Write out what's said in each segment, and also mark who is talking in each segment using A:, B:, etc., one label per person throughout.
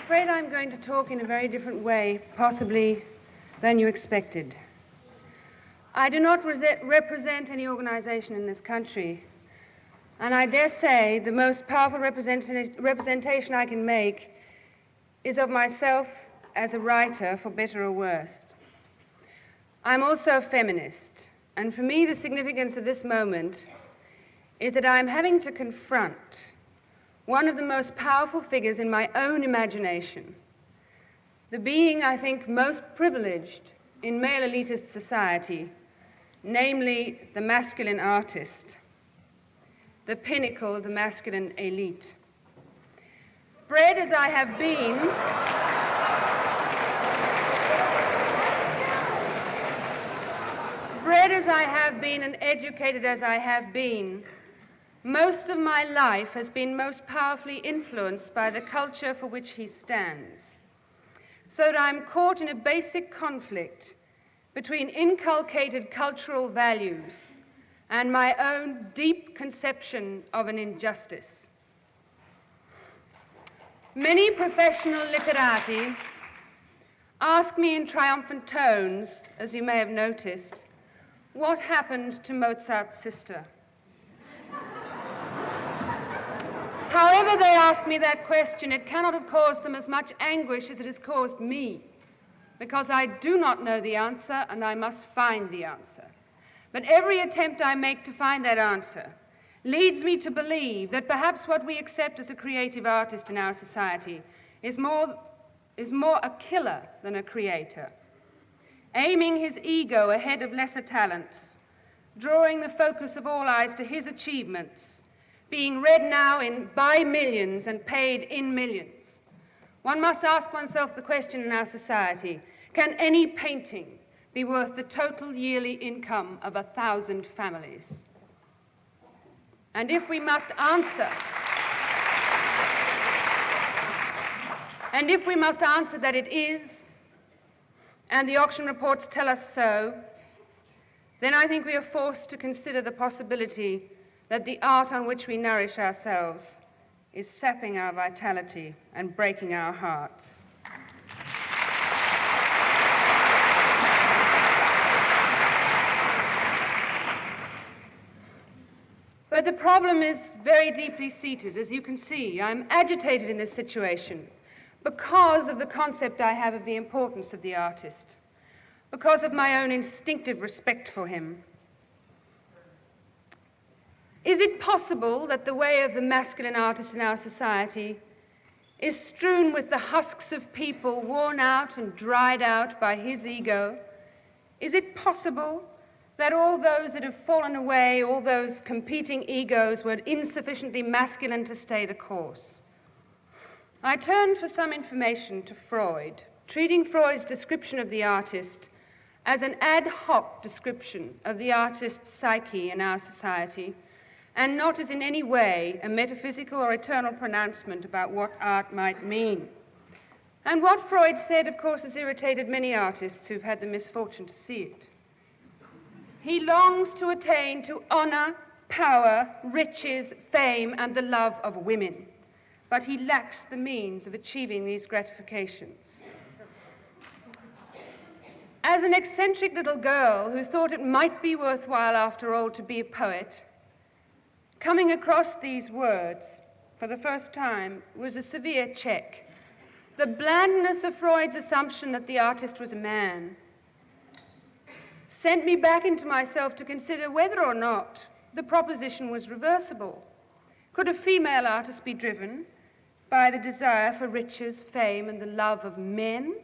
A: afraid I'm going to talk in a very different way, possibly, than you expected. I do not represent any organization in this country, and I dare say the most powerful representation I can make is of myself as a writer, for better or worse. I'm also a feminist, and for me the significance of this moment is that I'm having to confront one of the most powerful figures in my own imagination, the being, I think, most privileged in male elitist society, namely the masculine artist, the pinnacle of the masculine elite. Bred as I have been and educated as I have been, most of my life has been most powerfully influenced by the culture for which he stands, so that I'm caught in a basic conflict between inculcated cultural values and my own deep conception of an injustice. Many professional literati ask me in triumphant tones, as you may have noticed, what happened to Mozart's sister? However they ask me that question, it cannot have caused them as much anguish as it has caused me, because I do not know the answer and I must find the answer. But every attempt I make to find that answer leads me to believe that perhaps what we accept as a creative artist in our society is more a killer than a creator, aiming his ego ahead of lesser talents, drawing the focus of all eyes to his achievements, being read now by millions and paid in millions. One must ask oneself the question in our society, can any painting be worth the total yearly income of 1,000 families? And if we must answer that it is, and the auction reports tell us so, then I think we are forced to consider the possibility that the art on which we nourish ourselves is sapping our vitality and breaking our hearts. But the problem is very deeply seated. As you can see, I'm agitated in this situation because of the concept I have of the importance of the artist, because of my own instinctive respect for him. Is it possible that the way of the masculine artist in our society is strewn with the husks of people worn out and dried out by his ego? Is it possible that all those that have fallen away, all those competing egos, were insufficiently masculine to stay the course? I turned for some information to Freud, treating Freud's description of the artist as an ad hoc description of the artist's psyche in our society, and not as in any way a metaphysical or eternal pronouncement about what art might mean. And what Freud said, of course, has irritated many artists who've had the misfortune to see it. He longs to attain to honor, power, riches, fame, and the love of women, but he lacks the means of achieving these gratifications. As an eccentric little girl who thought it might be worthwhile, after all, to be a poet, coming across these words for the first time was a severe check. The blandness of Freud's assumption that the artist was a man sent me back into myself to consider whether or not the proposition was reversible. Could a female artist be driven by the desire for riches, fame, and the love of men?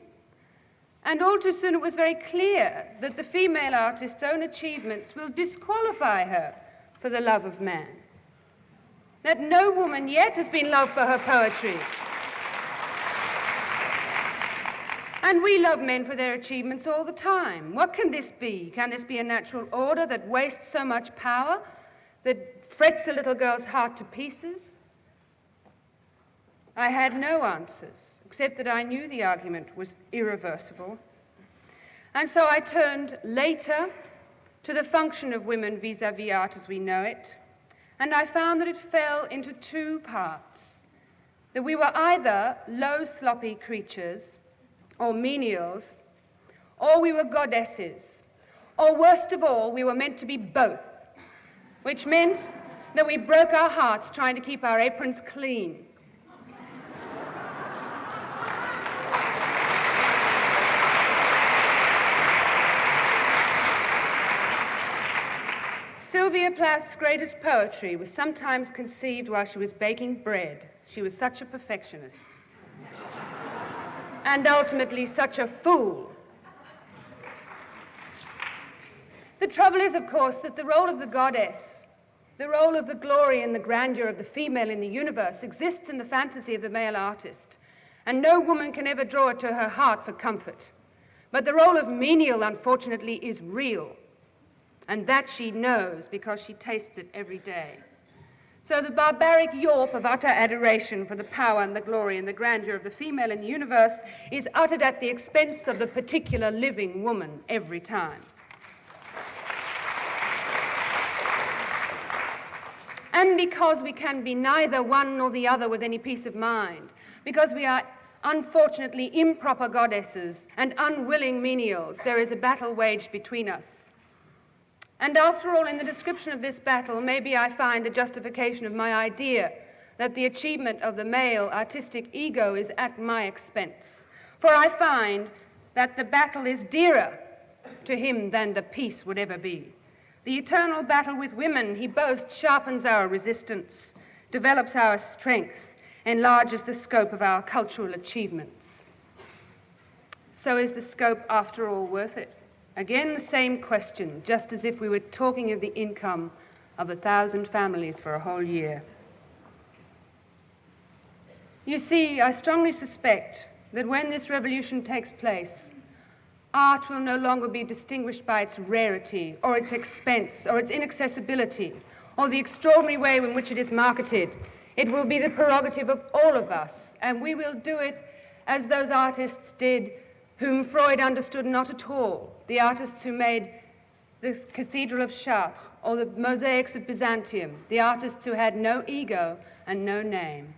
A: And all too soon it was very clear that the female artist's own achievements will disqualify her for the love of man. That no woman yet has been loved for her poetry. And we love men for their achievements all the time. What can this be? Can this be a natural order that wastes so much power, that frets a little girl's heart to pieces? I had no answers, except that I knew the argument was irreversible. And so I turned later to the function of women vis-à-vis art as we know it, and I found that it fell into two parts. that we were either low, sloppy creatures, or menials, or we were goddesses, or worst of all, we were meant to be both, which meant that we broke our hearts trying to keep our aprons clean. Sylvia Plath's greatest poetry was sometimes conceived while she was baking bread. She was such a perfectionist. And ultimately such a fool. The trouble is, of course, that the role of the goddess, the role of the glory and the grandeur of the female in the universe exists in the fantasy of the male artist, and no woman can ever draw it to her heart for comfort. But the role of menial, unfortunately, is real. And that she knows because she tastes it every day. So the barbaric yawp of utter adoration for the power and the glory and the grandeur of the female in the universe is uttered at the expense of the particular living woman every time. And because we can be neither one nor the other with any peace of mind, because we are unfortunately improper goddesses and unwilling menials, there is a battle waged between us. And after all, in the description of this battle, maybe I find the justification of my idea that the achievement of the male artistic ego is at my expense. For I find that the battle is dearer to him than the peace would ever be. The eternal battle with women, he boasts, sharpens our resistance, develops our strength, enlarges the scope of our cultural achievements. So is the scope, after all, worth it? Again, the same question, just as if we were talking of the income of 1,000 families for a whole year. You see, I strongly suspect that when this revolution takes place, art will no longer be distinguished by its rarity, or its expense, or its inaccessibility, or the extraordinary way in which it is marketed. It will be the prerogative of all of us, and we will do it as those artists did whom Freud understood not at all, the artists who made the Cathedral of Chartres or the mosaics of Byzantium, the artists who had no ego and no name.